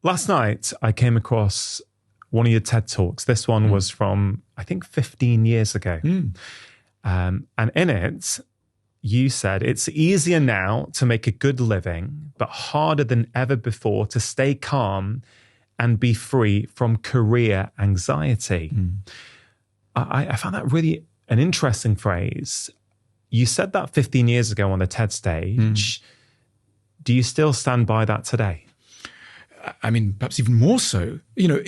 Last night, I came across one of your TED Talks. This one was from, I think, 15 years ago. And in it, you said, it's easier now to make a good living, but harder than ever before to stay calm and be free from career anxiety. I found that really an interesting phrase. You said that 15 years ago on the TED stage. Do you still stand by that today? I mean, perhaps even more so. You know,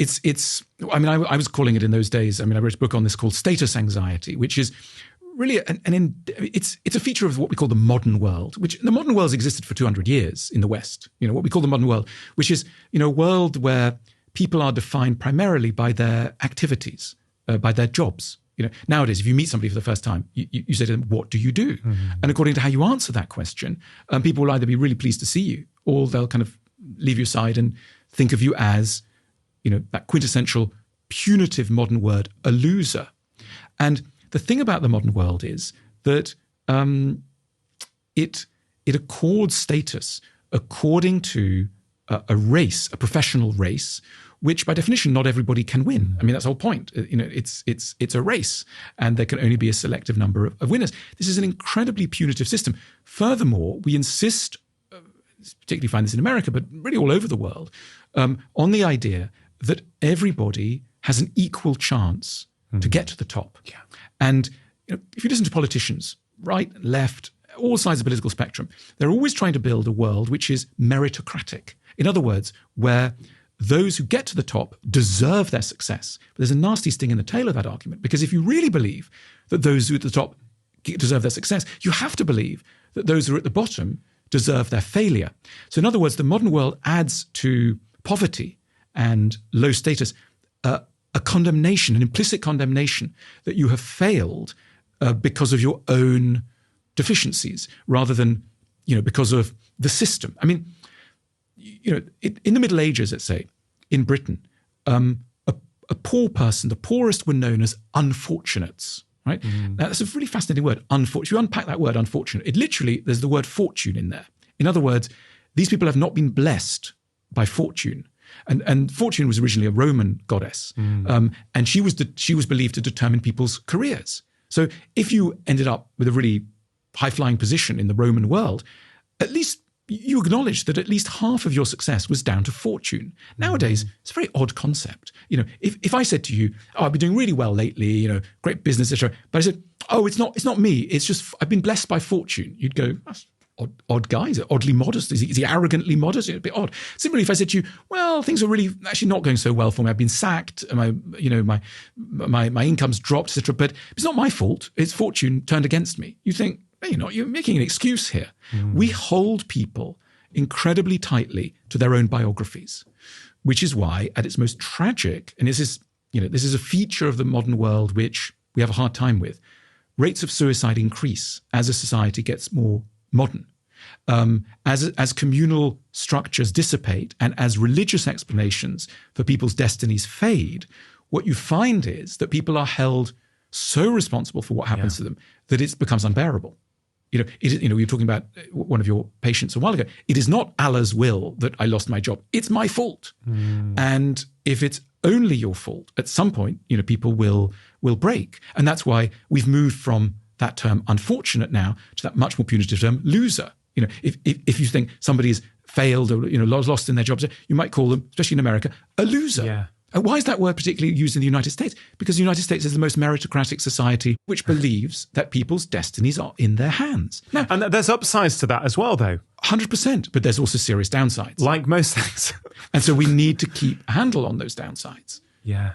I was calling it in those days. I mean, I wrote a book on this called Status Anxiety, which is really it's a feature of what we call the modern world, which the modern world's existed for 200 years in the West. You know, what we call the modern world, which is, you know, a world where people are defined primarily by their activities, by their jobs. You know, nowadays, if you meet somebody for the first time, you say to them, "What do you do?" And according to how you answer that question, people will either be really pleased to see you, or they'll kind of leave you aside and think of you as, you know, that quintessential punitive modern word, a loser. And the thing about the modern world is that it accords status according to a race, a professional race, which by definition not everybody can win. I mean, that's the whole point. You know, it's a race, and there can only be a selective number of winners. This is an incredibly punitive system. Furthermore, we insist, particularly find this in America, but really all over the world, on the idea that everybody has an equal chance to get to the top. Yeah. And you know, if you listen to politicians, right, left, all sides of the political spectrum, they're always trying to build a world which is meritocratic. In other words, where those who get to the top deserve their success. But there's a nasty sting in the tail of that argument, because if you really believe that those who are at the top deserve their success, you have to believe that those who are at the bottom deserve their failure. So in other words, the modern world adds to poverty and low status a condemnation, an implicit condemnation that you have failed because of your own deficiencies, rather than, you know, because of the system. I mean, you know, in the Middle Ages, let's say, in Britain, a poor person, the poorest were known as unfortunates, right? Now, that's a really fascinating word, unfortunate. If you unpack that word, unfortunate, it literally, there's the word fortune in there. In other words, these people have not been blessed by fortune. And Fortune was originally a Roman goddess, and she was believed to determine people's careers. So if you ended up with a really high-flying position in the Roman world, at least you acknowledge that at least half of your success was down to fortune. Nowadays, it's a very odd concept. You know, if I said to you, "Oh, I've been doing really well lately, you know, great business, etc.," but I said, "Oh, it's not me. It's just I've been blessed by fortune," you'd go, "That's odd guy. Is it oddly modest? Is he arrogantly modest? It's a bit odd." Similarly, if I said to you, "Well, things are really actually not going so well for me. I've been sacked. My income's dropped, etc. But it's not my fault. It's fortune turned against me." You think, "No, you're making an excuse here." We hold people incredibly tightly to their own biographies, which is why, at its most tragic, and this is a feature of the modern world which we have a hard time with, rates of suicide increase as a society gets more modern. As communal structures dissipate and as religious explanations for people's destinies fade, what you find is that people are held so responsible for what happens to them that it becomes unbearable. You know, we were talking about one of your patients a while ago. It is not Allah's will that I lost my job. It's my fault. And if it's only your fault, at some point, you know, people will break. And that's why we've moved from that term unfortunate now to that much more punitive term loser. You know, if you think somebody's failed or, you know, lost in their jobs, you might call them, especially in America, a loser. Yeah. Why is that word particularly used in the United States? Because the United States is the most meritocratic society which believes that people's destinies are in their hands. Now, and there's upsides to that as well, though. 100%, but there's also serious downsides. Like most things. And so we need to keep a handle on those downsides. Yeah.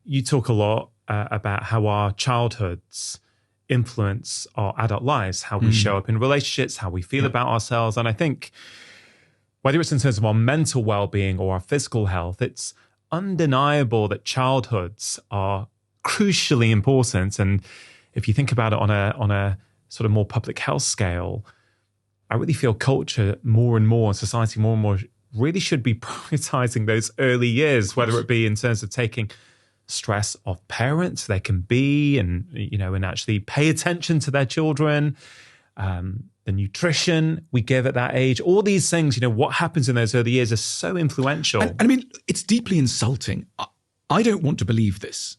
You talk a lot about how our childhoods influence our adult lives, how we show up in relationships, how we feel about ourselves. And I think whether it's in terms of our mental well-being or our physical health, it's undeniable that childhoods are crucially important. And if you think about it on a sort of more public health scale, I really feel culture more and more, society more and more, really should be prioritizing those early years, whether it be in terms of taking stress off parents they can be and, you know, and actually pay attention to their children. the nutrition we give at that age, all these things, what happens in those early years are so influential. And I mean, it's deeply insulting. I don't want to believe this.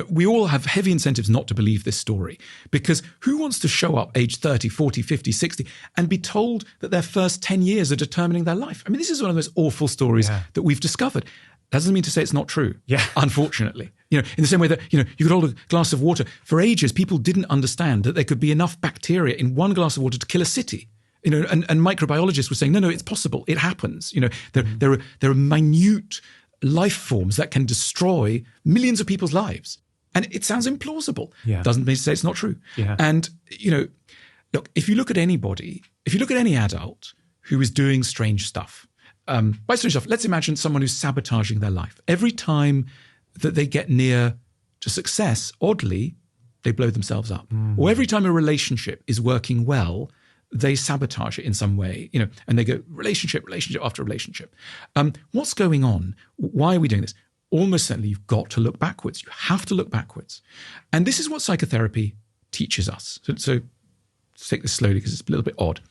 We all have heavy incentives not to believe this story, because who wants to show up age 30, 40, 50, 60 and be told that their first 10 years are determining their life? I mean, this is one of those awful stories that we've discovered. That doesn't mean to say it's not true, unfortunately. In the same way that, you could hold a glass of water. For ages, people didn't understand that there could be enough bacteria in one glass of water to kill a city. And microbiologists were saying, no, it's possible. It happens. There are minute life forms that can destroy millions of people's lives. And it sounds implausible. Doesn't mean to say it's not true. And, look, if you look at anybody, if you look at any adult who is doing strange stuff, by strange stuff, let's imagine someone who's sabotaging their life. Every time that they get near to success, oddly, they blow themselves up. Or every time a relationship is working well, they sabotage it in some way, and they go relationship after relationship. What's going on? Why are we doing this? Almost certainly you've got to look backwards. You have to look backwards. And this is what psychotherapy teaches us. So let's take this slowly because it's a little bit odd.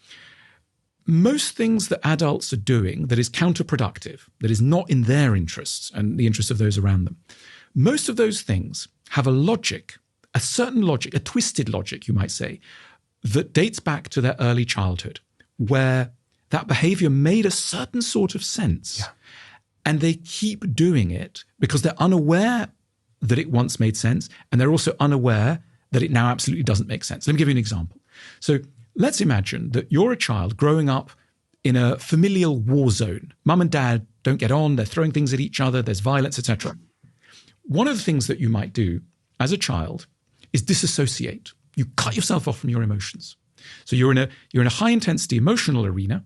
Most things that adults are doing that is counterproductive, that is not in their interests and the interests of those around them, most of those things have a logic, a certain logic, a twisted logic, you might say, that dates back to their early childhood, where that behavior made a certain sort of sense. And they keep doing it because they're unaware that it once made sense, and they're also unaware that it now absolutely doesn't make sense. Let me give you an example. So let's imagine that you're a child growing up in a familial war zone. Mum and dad don't get on, they're throwing things at each other, there's violence, etc. One of the things that you might do as a child is disassociate. You cut yourself off from your emotions. So you're in a high intensity emotional arena,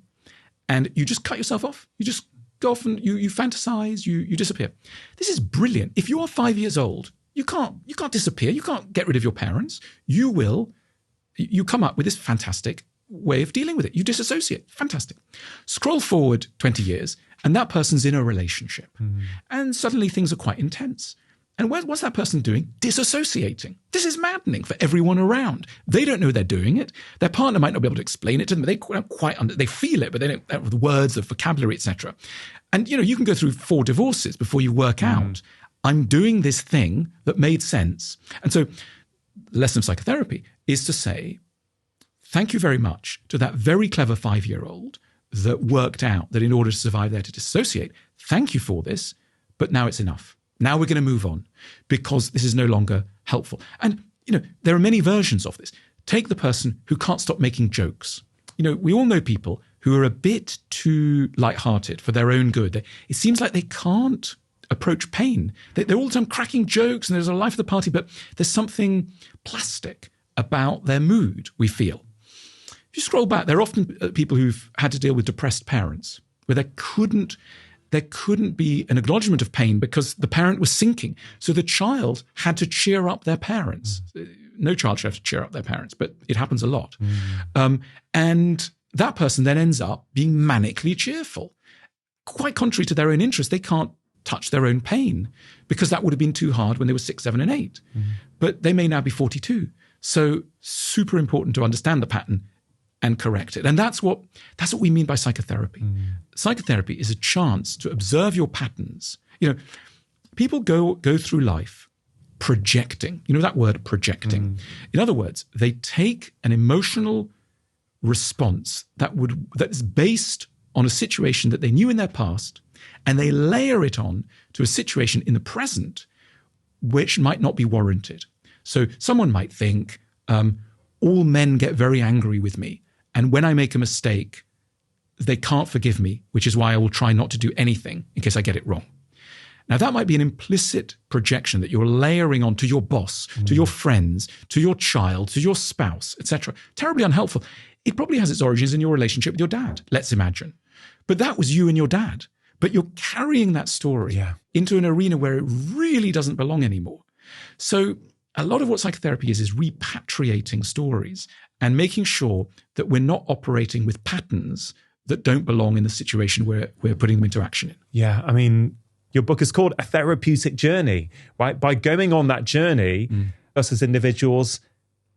and you just cut yourself off. You just go off and you fantasize, you disappear. This is brilliant. If you are 5 years old, you can't disappear. You can't get rid of your parents. You come up with this fantastic way of dealing with it. You disassociate. Fantastic. Scroll forward 20 years, and that person's in a relationship. And suddenly things are quite intense. And what's that person doing? Disassociating. This is maddening for everyone around. They don't know they're doing it. Their partner might not be able to explain it to them. They don't they feel it, but they don't have the words, the vocabulary, etc. And, you can go through 4 divorces before you work out, I'm doing this thing that made sense. And so the lesson of psychotherapy is to say, thank you very much to that very clever 5-year-old that worked out that in order to survive, they had to dissociate. Thank you for this, but now it's enough. Now we're going to move on because this is no longer helpful. And, there are many versions of this. Take the person who can't stop making jokes. We all know people who are a bit too lighthearted for their own good. It seems like they can't approach pain. They're all the time cracking jokes and there's a life of the party, but there's something plastic about their mood, we feel. If you scroll back, there are often people who've had to deal with depressed parents where there couldn't be an acknowledgement of pain because the parent was sinking. So the child had to cheer up their parents. No child should have to cheer up their parents, but it happens a lot. And that person then ends up being manically cheerful. Quite contrary to their own interest, they can't touch their own pain because that would have been too hard when they were 6, 7, and 8. But they may now be 42. So super important to understand the pattern and correct it. And that's what we mean by psychotherapy. Psychotherapy is a chance to observe your patterns. People go through life projecting. That word, projecting. In other words, they take an emotional response that is based on a situation that they knew in their past, and they layer it on to a situation in the present which might not be warranted. So someone might think, all men get very angry with me. And when I make a mistake, they can't forgive me, which is why I will try not to do anything in case I get it wrong. Now, that might be an implicit projection that you're layering on to your boss, to your friends, to your child, to your spouse, etc. Terribly unhelpful. It probably has its origins in your relationship with your dad, let's imagine. But that was you and your dad. But you're carrying that story into an arena where it really doesn't belong anymore. So a lot of what psychotherapy is repatriating stories and making sure that we're not operating with patterns that don't belong in the situation where we're putting them into action in. Yeah, I mean, your book is called A Therapeutic Journey, right? By going on that journey, us as individuals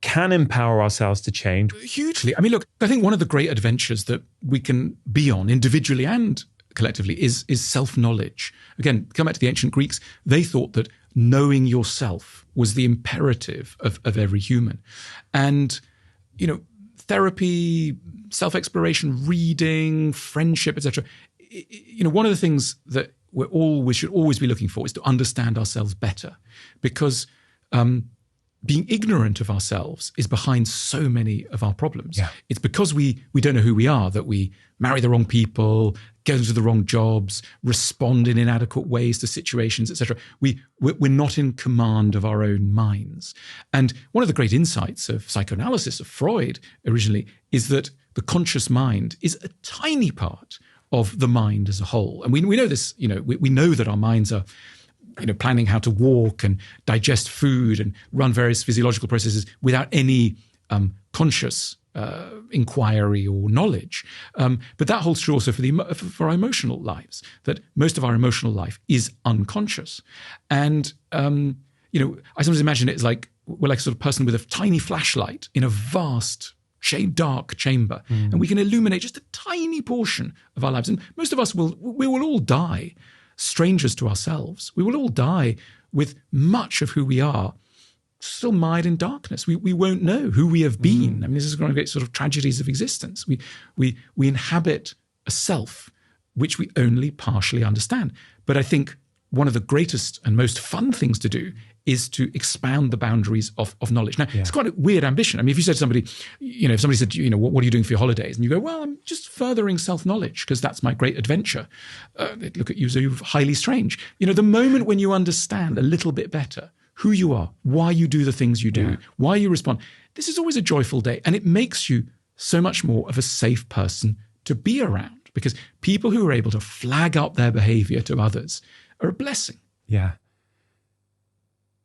can empower ourselves to change. Hugely. I mean, look, I think one of the great adventures that we can be on individually and collectively is self-knowledge. Again, come back to the ancient Greeks. They thought that knowing yourself was the imperative of every human. And, therapy, self-exploration, reading, friendship, etc. One of the things that we should always be looking for is to understand ourselves better, because being ignorant of ourselves is behind so many of our problems. Yeah. It's because we don't know who we are that we marry the wrong people, get into the wrong jobs, respond in inadequate ways to situations, etc. We're not in command of our own minds. And one of the great insights of psychoanalysis, of Freud originally, is that the conscious mind is a tiny part of the mind as a whole. And we know this, we know that our minds are planning how to walk and digest food and run various physiological processes without any conscious inquiry or knowledge. But that holds true also for our emotional lives, that most of our emotional life is unconscious. And, I sometimes imagine it as we're like a sort of person with a tiny flashlight in a vast, dark chamber, and we can illuminate just a tiny portion of our lives. And most of us we will all die strangers to ourselves. We will all die with much of who we are still mired in darkness. We won't know who we have been. I mean, this is one of the great sort of tragedies of existence. We inhabit a self which we only partially understand. But I think one of the greatest and most fun things to do is to expand the boundaries of knowledge. Now, It's quite a weird ambition. I mean, if you said to somebody, if somebody said, what are you doing for your holidays? And you go, well, I'm just furthering self-knowledge because that's my great adventure. They'd look at you as you're highly strange. The moment when you understand a little bit better who you are, why you do the things you do, why you respond, this is always a joyful day. And it makes you so much more of a safe person to be around, because people who are able to flag up their behavior to others are a blessing. Yeah.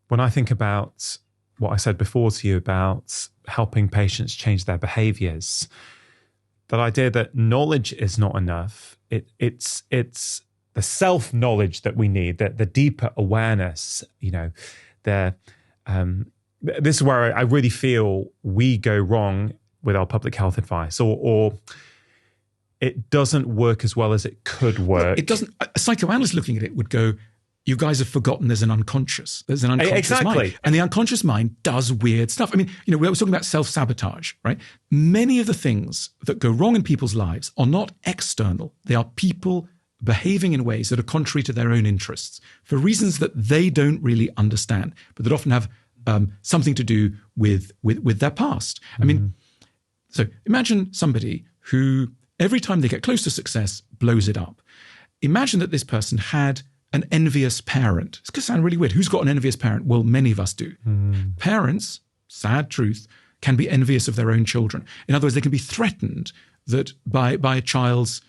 When I think about what I said before to you about helping patients change their behaviors, that idea that knowledge is not enough, it's the self-knowledge that we need, the deeper awareness, this is where I really feel we go wrong with our public health advice, or it doesn't work as well as it could work. Well, it doesn't. A psychoanalyst looking at it would go, you guys have forgotten there's an unconscious. There's an unconscious mind. And the unconscious mind does weird stuff. I mean, we were talking about self-sabotage, right? Many of the things that go wrong in people's lives are not external. They are people behaving in ways that are contrary to their own interests for reasons that they don't really understand, but that often have something to do with their past. I mean, so imagine somebody who every time they get close to success blows it up. Imagine that this person had an envious parent. It's going to sound really weird. Who's got an envious parent? Well, many of us do. Parents, sad truth, can be envious of their own children. In other words, they can be threatened that by a child's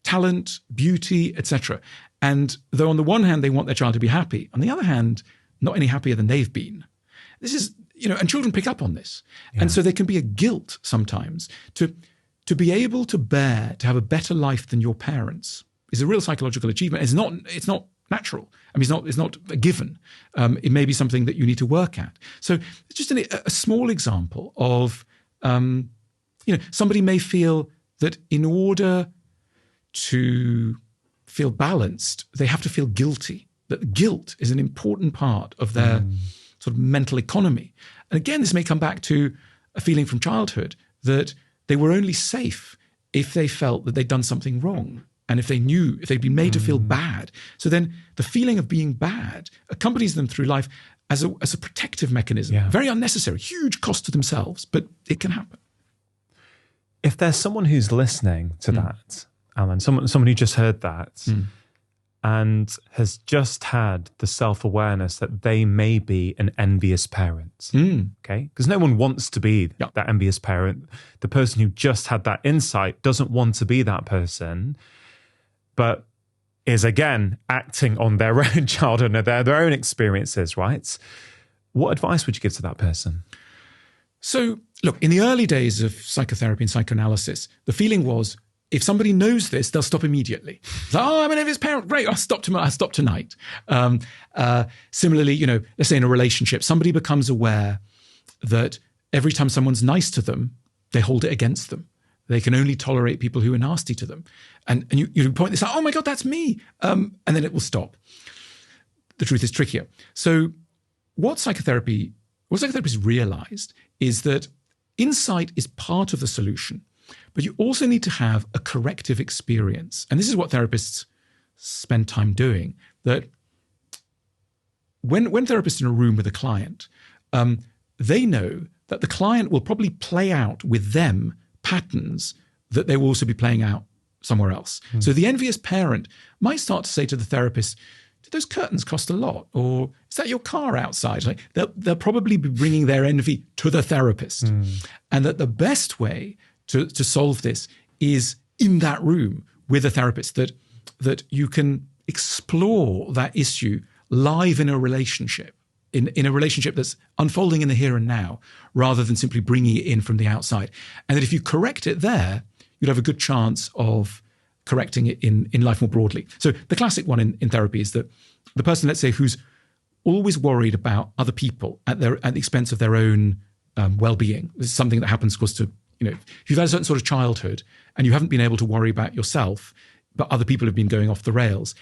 talent, beauty, etc. And though on the one hand, they want their child to be happy, on the other hand, not any happier than they've been. This is, and children pick up on this. Yeah. And so there can be a guilt sometimes to be able to bear, to have a better life than your parents is a real psychological achievement. It's not natural. I mean, it's not a given. It may be something that you need to work at. So it's just a small example of, somebody may feel that in order to feel balanced, they have to feel guilty. That guilt is an important part of their sort of mental economy. And again, this may come back to a feeling from childhood that they were only safe if they felt that they'd done something wrong. And if they'd been made to feel bad. So then the feeling of being bad accompanies them through life as a protective mechanism. Yeah. Very unnecessary, huge cost to themselves, but it can happen. If there's someone who's listening to that, Alan, someone who just heard that and has just had the self-awareness that they may be an envious parent, okay? Because no one wants to be that envious parent. The person who just had that insight doesn't want to be that person, but is again acting on their own childhood and their own experiences, right? What advice would you give to that person? So, look, in the early days of psychotherapy and psychoanalysis, the feeling was, if somebody knows this, they'll stop immediately. Like, I'm an envious parent. Great, I'll stop tonight. Similarly, let's say in a relationship, somebody becomes aware that every time someone's nice to them, they hold it against them. They can only tolerate people who are nasty to them. And you point this out, oh my God, that's me. And then it will stop. The truth is trickier. So what psychotherapists realized is that insight is part of the solution, but you also need to have a corrective experience. And this is what therapists spend time doing, that when therapists are in a room with a client, they know that the client will probably play out with them patterns that they will also be playing out somewhere else. So the envious parent might start to say to the therapist, did those curtains cost a lot? Or is that your car outside? Like they'll probably be bringing their envy to the therapist. And that the best way to solve this is in that room with a therapist, that you can explore that issue live in a relationship, in a relationship that's unfolding in the here and now, rather than simply bringing it in from the outside. And that if you correct it there, you'd have a good chance of correcting it in life more broadly. So the classic one in therapy is that the person, let's say, who's always worried about other people at the expense of their own well-being. This is something that happens, of course, to, if you've had a certain sort of childhood and you haven't been able to worry about yourself, but other people have been going off the rails,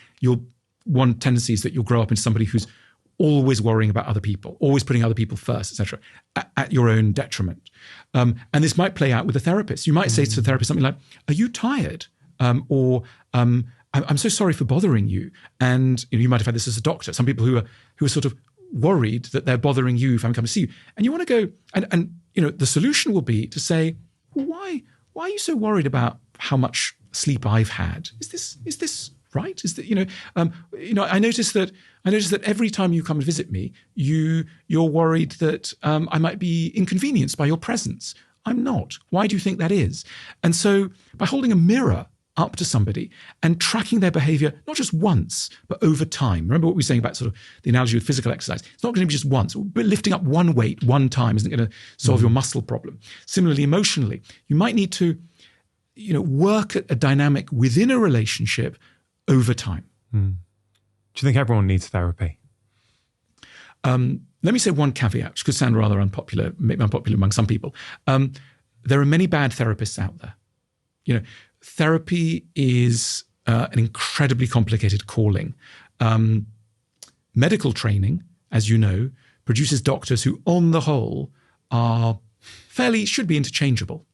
one tendency is that you'll grow up into somebody who's always worrying about other people, always putting other people first, etc., at your own detriment. And this might play out with a therapist. You might say to the therapist something like, are you tired? Or I'm so sorry for bothering you. And you might have had this as a doctor. Some people who are sort of worried that they're bothering you if I'm coming to see you. And you want to go, and the solution will be to say, why are you so worried about how much sleep I've had? Is this right? Is that I notice that every time you come and visit me, you're worried that I might be inconvenienced by your presence. I'm not. Why do you think that is? And so by holding a mirror up to somebody and tracking their behavior, not just once, but over time. Remember what we were saying about sort of the analogy with physical exercise. It's not going to be just once. But lifting up one weight one time isn't going to solve your muscle problem. Similarly, emotionally, you might need to work at a dynamic within a relationship over time. Do you think everyone needs therapy? Let me say one caveat, which could sound rather unpopular, maybe unpopular among some people. There are many bad therapists out there. Therapy is an incredibly complicated calling. Medical training, as you know, produces doctors who, on the whole, should be interchangeable.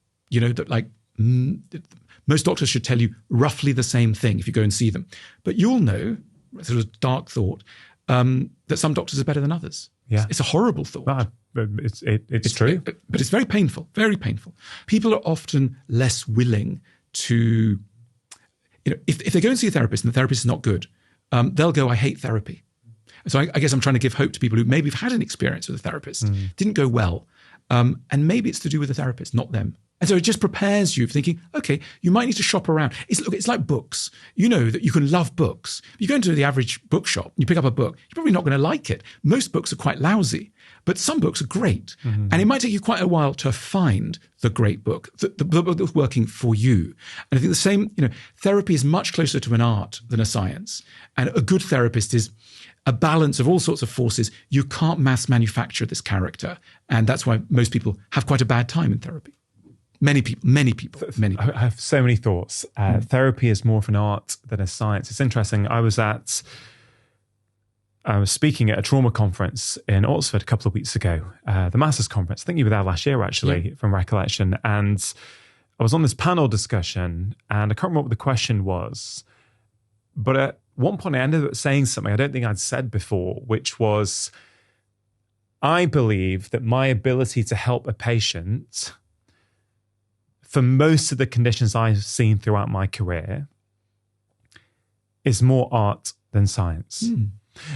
Most doctors should tell you roughly the same thing if you go and see them. But you'll know, sort of dark thought, that some doctors are better than others. Yeah. It's a horrible thought. It's true. But it's very painful, very painful. People are often less willing to, if they go and see a therapist and the therapist is not good, they'll go, I hate therapy. So I guess I'm trying to give hope to people who maybe have had an experience with a therapist, didn't go well, and maybe it's to do with the therapist, not them. And so it just prepares you for thinking, okay, you might need to shop around. It's like books. You know that you can love books. You go into the average bookshop, you pick up a book, you're probably not going to like it. Most books are quite lousy, but some books are great. And it might take you quite a while to find the great book, the book that's working for you. And I think the same, therapy is much closer to an art than a science. And a good therapist is a balance of all sorts of forces. You can't mass manufacture this character. And that's why most people have quite a bad time in therapy. Many people. I have so many thoughts. Therapy is more of an art than a science. It's interesting. I was speaking at a trauma conference in Oxford a couple of weeks ago, the Masters Conference. I think you were there last year, actually, from recollection. And I was on this panel discussion, and I can't remember what the question was. But at one point, I ended up saying something I don't think I'd said before, which was, I believe that my ability to help a patient for most of the conditions I've seen throughout my career is more art than science.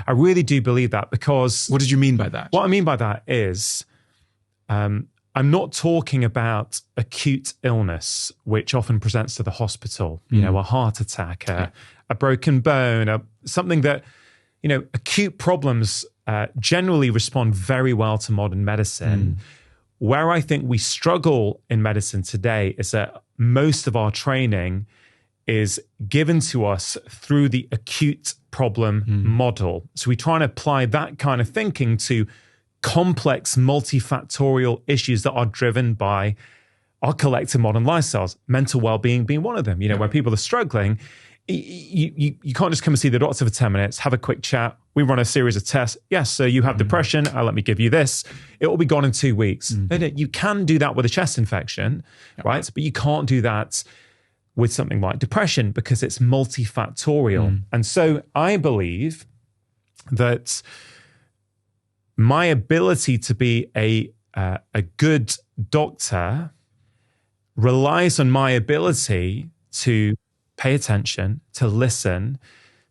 I really do believe that, because... What did you mean by that? What I mean by that is I'm not talking about acute illness, which often presents to the hospital, a heart attack, a broken bone, something that, acute problems generally respond very well to modern medicine. Where I think we struggle in medicine today is that most of our training is given to us through the acute problem model. So we try and apply that kind of thinking to complex, multifactorial issues that are driven by our collective modern lifestyles, mental well-being being one of them. You know, when people are struggling, you can't just come and see the doctor for 10 minutes, have a quick chat. We run a series of tests. Yes, so you have depression. Let me give you this. It will be gone in 2 weeks. You can do that with a chest infection, right? But you can't do that with something like depression because it's multifactorial. And so I believe that my ability to be a good doctor relies on my ability to pay attention, to listen,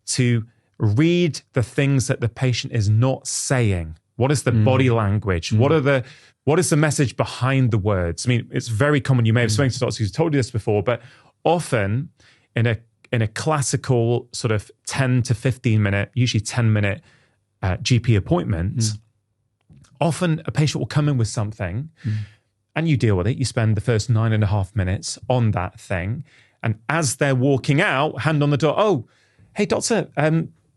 to read the things that the patient is not saying. What is the body language? What is the message behind the words? I mean, it's very common. You may have spoken to doctors who've told you this before, but often in a classical sort of 10 to 15 minute, usually 10-minute GP appointment, often a patient will come in with something and you deal with it. You spend the first 9.5 minutes on that thing. And as they're walking out, hand on the door, oh, hey, doctor,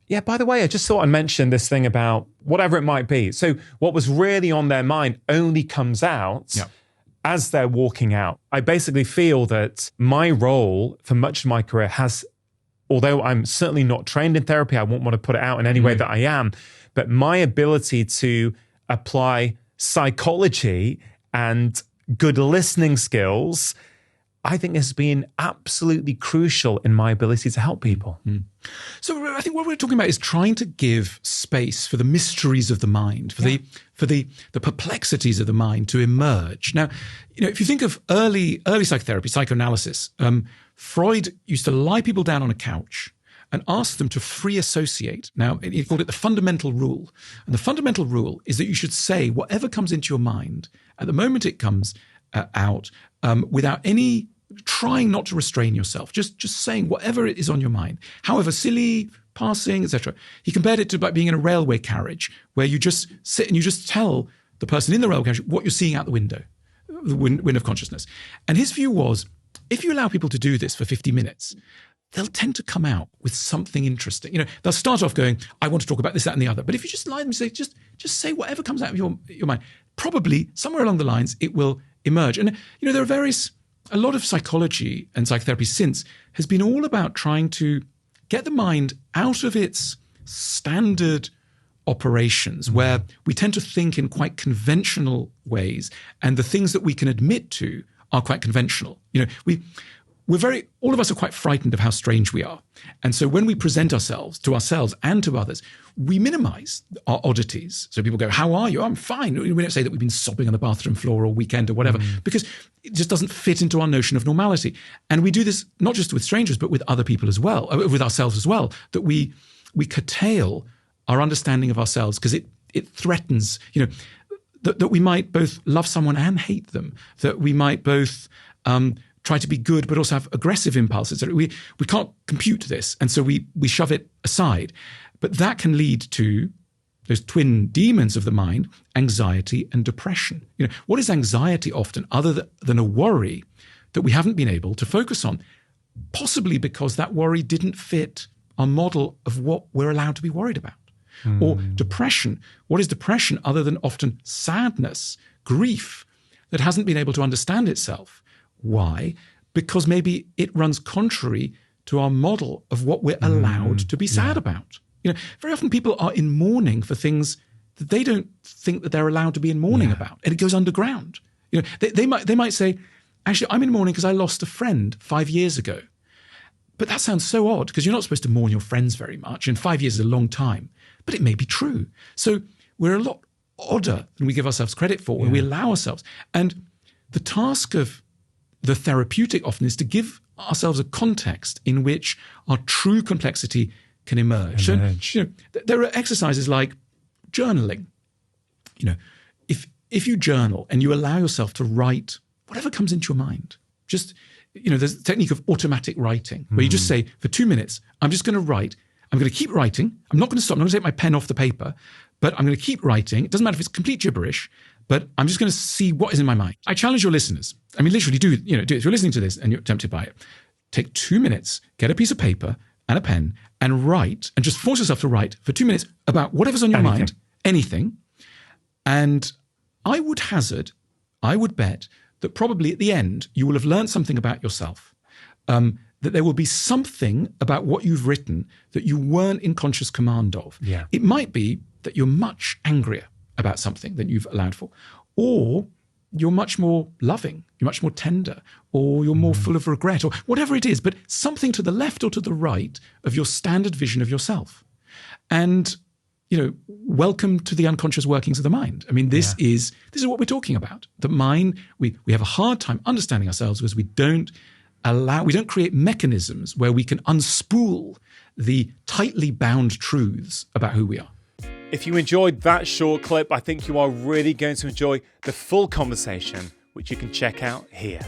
yeah, by the way, I just thought I'd mention this thing about whatever it might be. So what was really on their mind only comes out as they're walking out. I basically feel that my role for much of my career has, although I'm certainly not trained in therapy, I won't want to put it out in any way that I am, but my ability to apply psychology and good listening skills, I think has been absolutely crucial in my ability to help people. So I think what we're talking about is trying to give space for the mysteries of the mind, for the perplexities of the mind to emerge. Now, you know, if you think of early psychotherapy, psychoanalysis, Freud used to lie people down on a couch and ask them to free associate. Now, he called it the fundamental rule. And the fundamental rule is that you should say whatever comes into your mind at the moment it comes out, without any trying not to restrain yourself, just saying whatever it is on your mind, however silly, passing, etc. He compared it to like being in a railway carriage where you just sit and you just tell the person in the railway carriage what you're seeing out the window, the window of consciousness. And his view was, if you allow people to do this for 50 minutes, they'll tend to come out with something interesting. You know, they'll start off going, I want to talk about this, that, and the other. But if you just lie them and say, just say whatever comes out of your mind, probably somewhere along the lines, it will emerge. And, you know, a lot of psychology and psychotherapy since has been all about trying to get the mind out of its standard operations where we tend to think in quite conventional ways, and the things that we can admit to are quite conventional. You know, all of us are quite frightened of how strange we are. And so when we present ourselves and to others, we minimize our oddities. So people go, how are you? I'm fine. We don't say that we've been sobbing on the bathroom floor all weekend or whatever, because it just doesn't fit into our notion of normality. And we do this not just with strangers, but with other people as well, with ourselves as well, that we curtail our understanding of ourselves because it threatens, you know, that we might both love someone and hate them, that we might both try to be good, but also have aggressive impulses. We can't compute this. And so we shove it aside. But that can lead to those twin demons of the mind, anxiety and depression. You know, what is anxiety often other than a worry that we haven't been able to focus on? Possibly because that worry didn't fit our model of what we're allowed to be worried about. Or depression. What is depression other than often sadness, grief that hasn't been able to understand itself? Why? Because maybe it runs contrary to our model of what we're allowed to be sad about. You know, very often people are in mourning for things that they don't think that they're allowed to be in mourning about, and it goes underground. You know, they might say, actually, I'm in mourning because I lost a friend 5 years ago. But that sounds so odd because you're not supposed to mourn your friends very much, and 5 years is a long time. But it may be true. So we're a lot odder than we give ourselves credit for when we allow ourselves. And the task of the therapeutic often is to give ourselves a context in which our true complexity can emerge. So, you know, there are exercises like journaling. You know, if you journal and you allow yourself to write whatever comes into your mind, just, you know, there's a technique of automatic writing where you just say, for 2 minutes, I'm just going to write. I'm going to keep writing. I'm not going to stop. I'm not going to take my pen off the paper, but I'm going to keep writing. It doesn't matter if it's complete gibberish, but I'm just going to see what is in my mind. I challenge your listeners. I mean, literally do it. If you're listening to this and you're tempted by it, take 2 minutes, get a piece of paper and a pen and write, and just force yourself to write for 2 minutes about whatever's on your mind, anything. And I would bet that probably at the end, you will have learned something about yourself, that there will be something about what you've written that you weren't in conscious command of. Yeah. It might be that you're much angrier about something than you've allowed for, or you're much more loving, you're much more tender, or you're more full of regret, or whatever it is, but something to the left or to the right of your standard vision of yourself. And, welcome to the unconscious workings of the mind. I mean, this is what we're talking about. The mind, we have a hard time understanding ourselves because we don't create mechanisms where we can unspool the tightly bound truths about who we are. If you enjoyed that short clip, I think you are really going to enjoy the full conversation, which you can check out here.